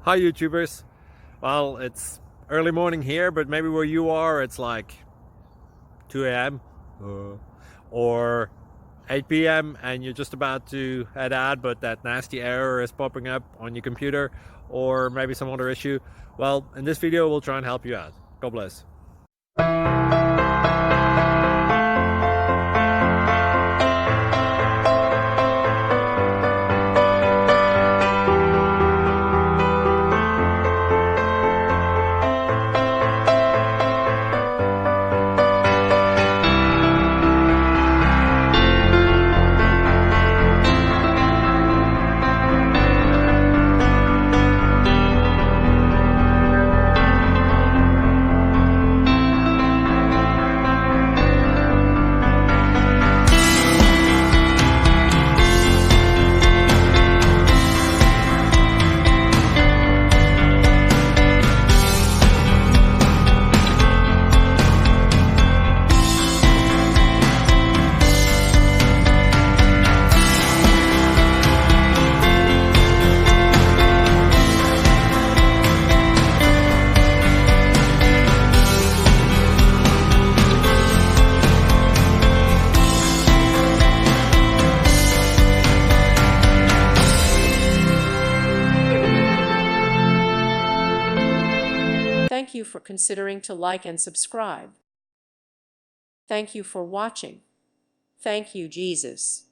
Hi YouTubers. Well, it's early morning here, but maybe where you are it's like 2 a.m. Or 8 p.m. and you're just about to head out, but that nasty error is popping up on your computer, or maybe some other issue. Well, in this video we'll try and help you out. God bless. Thank you for considering to like and subscribe. Thank you for watching. Thank you, Jesus.